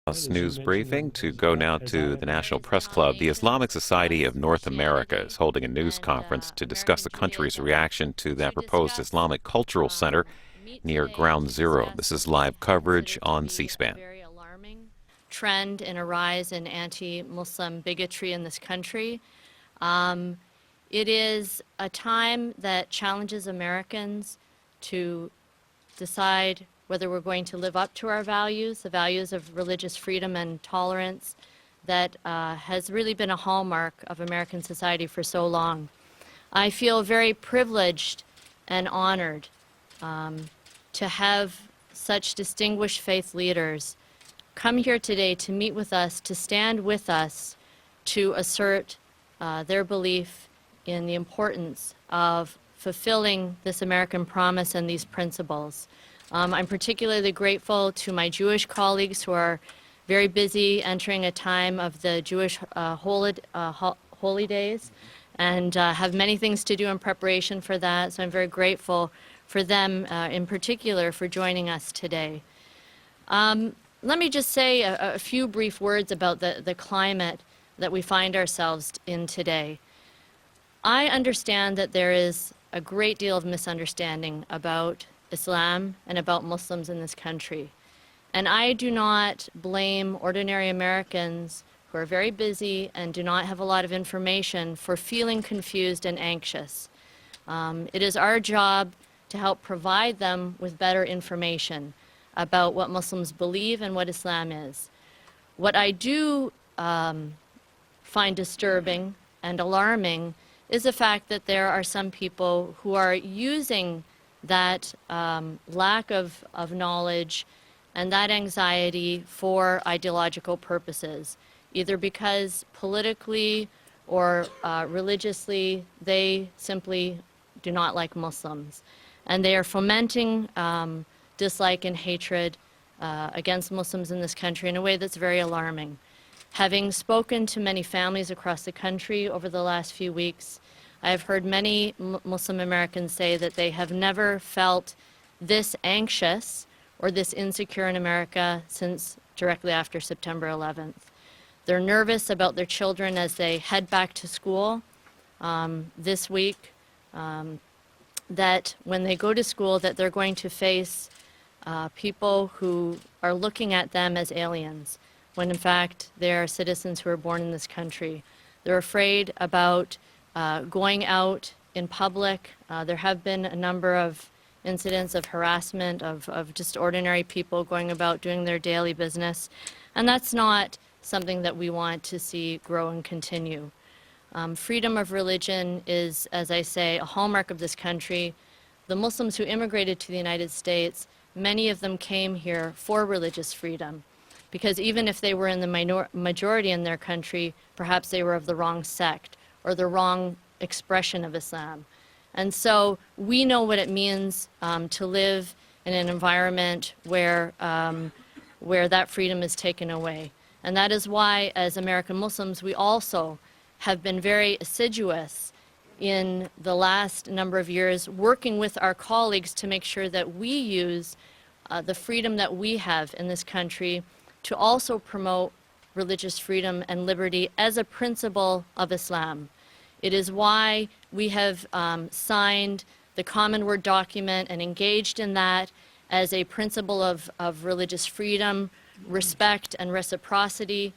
News briefing. To go now to the National Press Club, the Islamic Society of North America is holding a news conference to discuss the country's reaction to that proposed Islamic Cultural Center near Ground Zero. This is live coverage on C-SPAN. Very alarming trend in a rise in anti-Muslim bigotry in this country. It is a time that challenges Americans to decide whether we're going to live up to our values, the values of religious freedom and tolerance that has really been a hallmark of American society for so long. I feel very privileged and honored to have such distinguished faith leaders come here today to meet with us, to stand with us, to assert their belief in the importance of fulfilling this American promise and these principles. I'm particularly grateful to my Jewish colleagues who are very busy entering a time of the Jewish holy days and have many things to do in preparation for that. So I'm very grateful for them in particular for joining us today. Let me just say a few brief words about the climate that we find ourselves in today. I understand that there is a great deal of misunderstanding about Islam and about Muslims in this country. And I do not blame ordinary Americans who are very busy and do not have a lot of information for feeling confused and anxious. It is our job to help provide them with better information about what Muslims believe and what Islam is. What I do find disturbing and alarming is the fact that there are some people who are using that lack of knowledge and that anxiety for ideological purposes, either because politically or religiously they simply do not like Muslims. And they are fomenting dislike and hatred against Muslims in this country in a way that's very alarming. Having spoken to many families across the country over the last few weeks, I have heard many Muslim Americans say that they have never felt this anxious or this insecure in America since directly after September 11th. They're nervous about their children as they head back to school this week, that when they go to school that they're going to face people who are looking at them as aliens, when in fact they are citizens who are born in this country. They're afraid about going out in public. There have been a number of incidents of harassment of just ordinary people going about doing their daily business. And that's not something that we want to see grow and continue. Freedom of religion is, as I say, a hallmark of this country. The Muslims who immigrated to the United States, many of them came here for religious freedom, because even if they were in the majority in their country, perhaps they were of the wrong sect or the wrong expression of Islam. And so we know what it means to live in an environment where that freedom is taken away. And that is why, as American Muslims, we also have been very assiduous in the last number of years working with our colleagues to make sure that we use the freedom that we have in this country to also promote religious freedom and liberty as a principle of Islam. It is why we have signed the Common Word document and engaged in that as a principle of religious freedom, respect, and reciprocity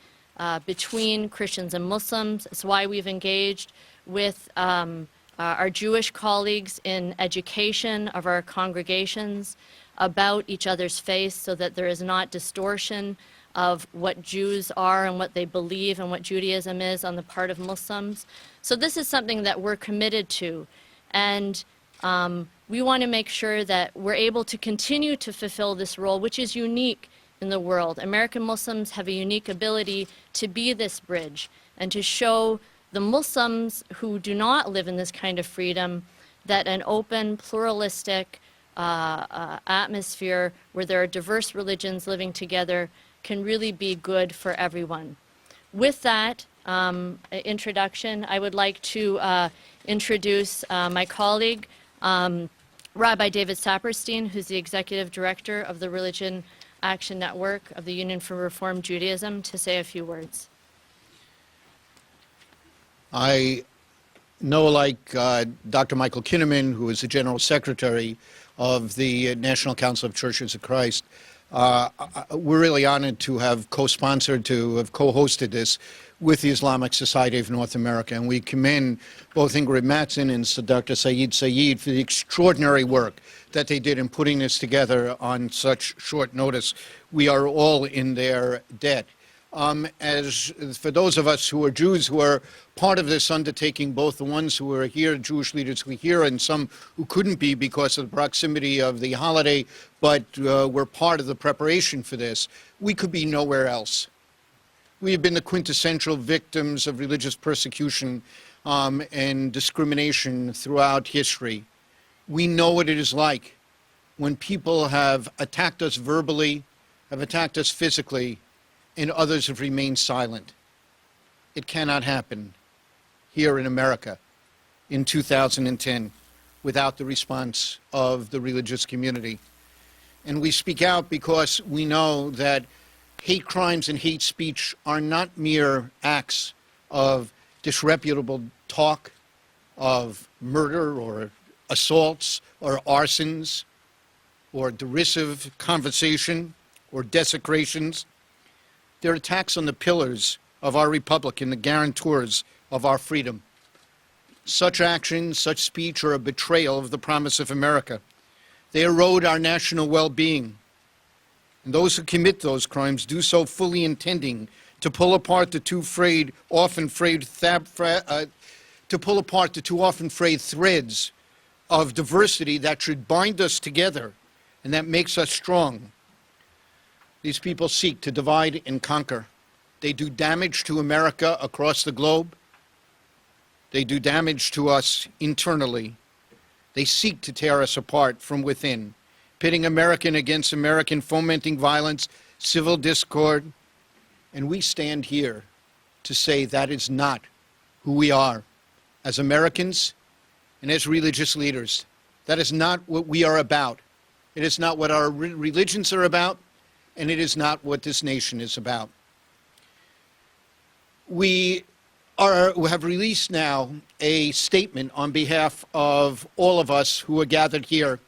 between Christians and Muslims. It's why we've engaged with our Jewish colleagues in education of our congregations about each other's faith so that there is not distortion of what Jews are and what they believe and what Judaism is on the part of Muslims. So this is something that we're committed to. And we want to make sure that we're able to continue to fulfill this role, which is unique in the world. American Muslims have a unique ability to be this bridge and to show the Muslims who do not live in this kind of freedom that an open, pluralistic atmosphere where there are diverse religions living together can really be good for everyone. With that introduction, I would like to introduce my colleague, Rabbi David Saperstein, who's the Executive Director of the Religion Action Network of the Union for Reform Judaism to say a few words. I know, like Dr. Michael Kinnaman, who is the General Secretary of the National Council of Churches of Christ, we're really honored to have co-sponsored, to have co-hosted this with the Islamic Society of North America. And we commend both Ingrid Mattson and Dr. Saeed for the extraordinary work that they did in putting this together on such short notice. We are all in their debt. As for those of us who are Jews who are part of this undertaking, both the ones who are here, Jewish leaders who are here, and some who couldn't be because of the proximity of the holiday, but were part of the preparation for this, we could be nowhere else. We have been the quintessential victims of religious persecution and discrimination throughout history. We know what it is like when people have attacked us verbally, have attacked us physically, and others have remained silent. It cannot happen here in America in 2010 without the response of the religious community. And we speak out because we know that hate crimes and hate speech are not mere acts of disreputable talk, of murder or assaults or arsons or derisive conversation or desecrations. They're attacks on the pillars of our republic and the guarantors of our freedom. Such actions, such speech are a betrayal of the promise of America. They erode our national well-being. And those who commit those crimes do so fully intending to pull apart the two often frayed threads of diversity that should bind us together and that makes us strong. These people seek to divide and conquer. They do damage to America across the globe. They do damage to us internally. They seek to tear us apart from within, pitting American against American, fomenting violence, civil discord. And we stand here to say that is not who we are as Americans and as religious leaders. That is not what we are about. It is not what our religions are about, and it is not what this nation is about. We have released now a statement on behalf of all of us who are gathered here.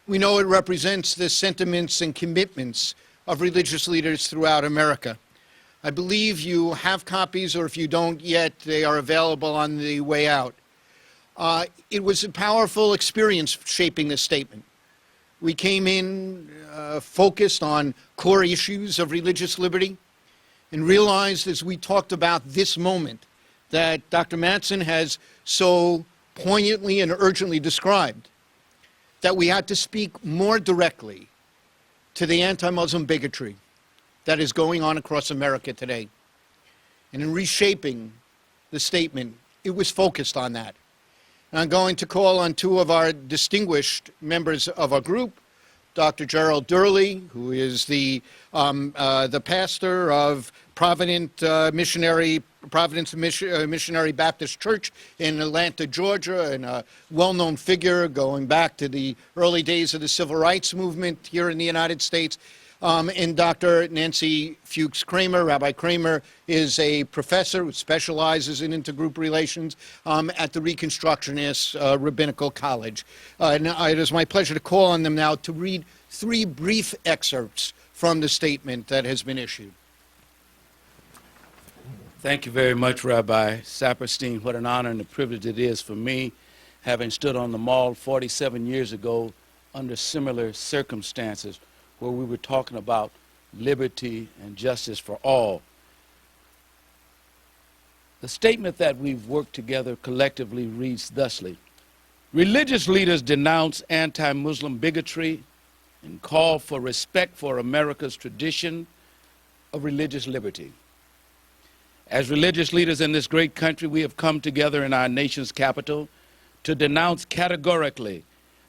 We know it represents the sentiments and commitments of religious leaders throughout America. I believe you have copies, or if you don't yet, they are available on the way out. It was a powerful experience shaping this statement. We came in focused on core issues of religious liberty and realized as we talked about this moment that Dr. Mattson has so poignantly and urgently described, that we had to speak more directly to the anti-Muslim bigotry that is going on across America today. And in reshaping the statement, it was focused on that. And I'm going to call on two of our distinguished members of our group, Dr. Gerald Durley, who is the pastor of Providence Missionary Baptist Church in Atlanta, Georgia, and a well-known figure going back to the early days of the civil rights movement here in the United States. And Dr. Nancy Fuchs-Kreimer. Rabbi Kreimer is a professor who specializes in intergroup relations at the Reconstructionist Rabbinical College. And it is my pleasure to call on them now to read three brief excerpts from the statement that has been issued. Thank you very much, Rabbi Saperstein. What an honor and a privilege it is for me, having stood on the Mall 47 years ago under similar circumstances, where we were talking about liberty and justice for all. The statement that we've worked together collectively reads thusly: religious leaders denounce anti-Muslim bigotry and call for respect for America's tradition of religious liberty. As religious leaders in this great country, we have come together in our nation's capital to denounce categorically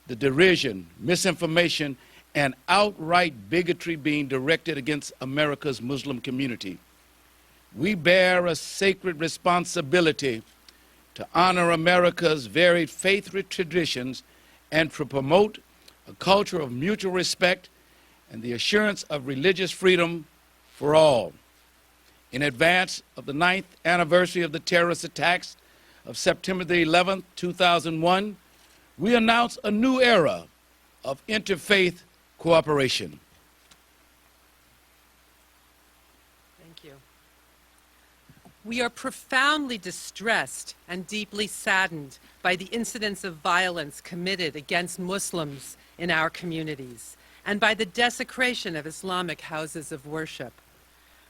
the derision, misinformation, and outright bigotry being directed against America's Muslim community. We bear a sacred responsibility to honor America's varied faith traditions and to promote a culture of mutual respect and the assurance of religious freedom for all. In advance of the 9th anniversary of the terrorist attacks of September the 11th, 2001, we announce a new era of interfaith cooperation. Thank you. We are profoundly distressed and deeply saddened by the incidents of violence committed against Muslims in our communities and by the desecration of Islamic houses of worship.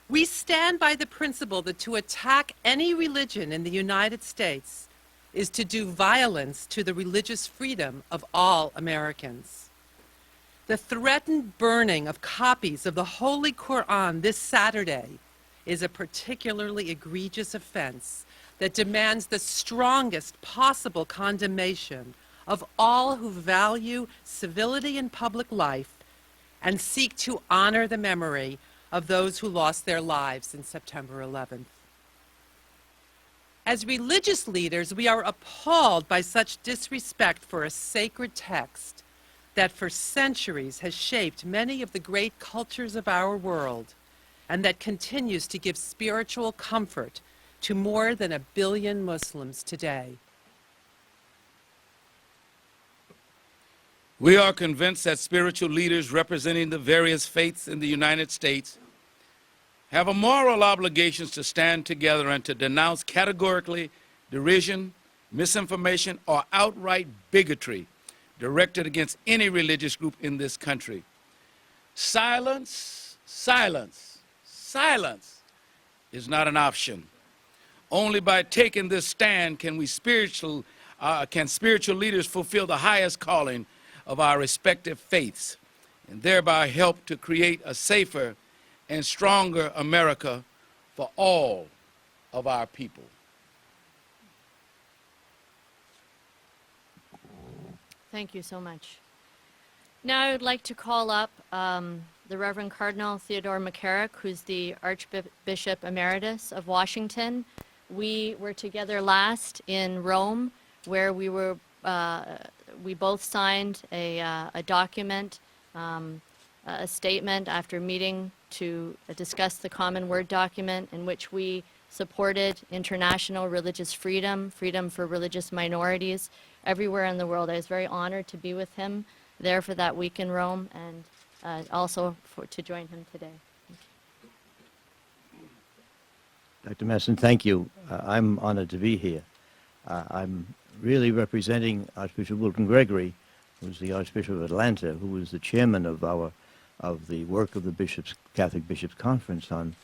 We stand by the principle that to attack any religion in the United States is to do violence to the religious freedom of all Americans. The threatened burning of copies of the Holy Quran this Saturday is a particularly egregious offense that demands the strongest possible condemnation of all who value civility in public life and seek to honor the memory of those who lost their lives in September 11th. As religious leaders, we are appalled by such disrespect for a sacred text that for centuries has shaped many of the great cultures of our world and that continues to give spiritual comfort to more than 1 billion Muslims today. We are convinced that spiritual leaders representing the various faiths in the United States have a moral obligation to stand together and to denounce categorically derision, misinformation, or outright bigotry directed against any religious group in this country. Silence, silence, silence is not an option. Only by taking this stand can spiritual leaders fulfill the highest calling of our respective faiths and thereby help to create a safer and stronger America for all of our people. Thank you so much. Now I would like to call up the Reverend Cardinal Theodore McCarrick, who's the Archbishop Emeritus of Washington. We were together last in Rome, where we both signed a document, a statement after meeting to discuss the Common Word document in which we supported international religious freedom, freedom for religious minorities everywhere in the world. I was very honored to be with him there for that week in Rome and also to join him today. Dr. Masson, thank you. I'm honored to be here. I'm really representing Archbishop Wilton Gregory, who's the Archbishop of Atlanta, who was the chairman of the work of the Catholic Bishops' Conference on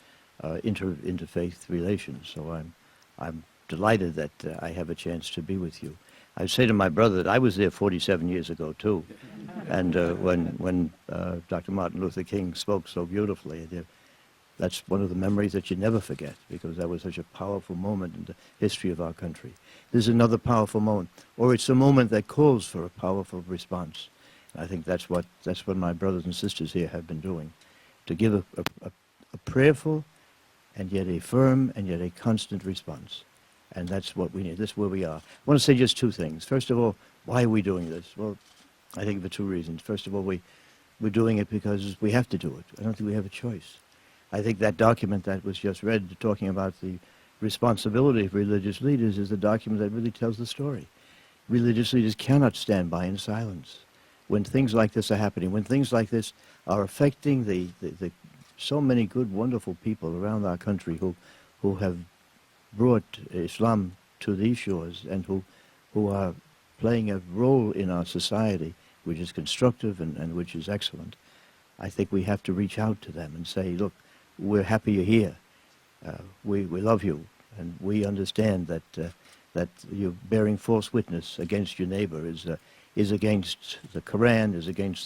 interfaith relations. So I'm delighted that I have a chance to be with you. I say to my brother that I was there 47 years ago too, and when Dr. Martin Luther King spoke so beautifully, that's one of the memories that you never forget, because that was such a powerful moment in the history of our country. This is another powerful moment, or it's a moment that calls for a powerful response. I think that's what my brothers and sisters here have been doing, to give a prayerful and yet a firm and yet a constant response. And that's what we need. This is where we are. I want to say just two things. First of all, why are we doing this? Well, I think for two reasons. First of all, we're doing it because we have to do it. I don't think we have a choice. I think that document that was just read, talking about the responsibility of religious leaders, is the document that really tells the story. Religious leaders cannot stand by in silence when things like this are happening, when things like this are affecting the so many good, wonderful people around our country who have brought Islam to these shores and who are playing a role in our society which is constructive and which is excellent. I think we have to reach out to them and say, look, we're happy you're here. We love you, and we understand that you're bearing false witness against your neighbor is against the Quran, is against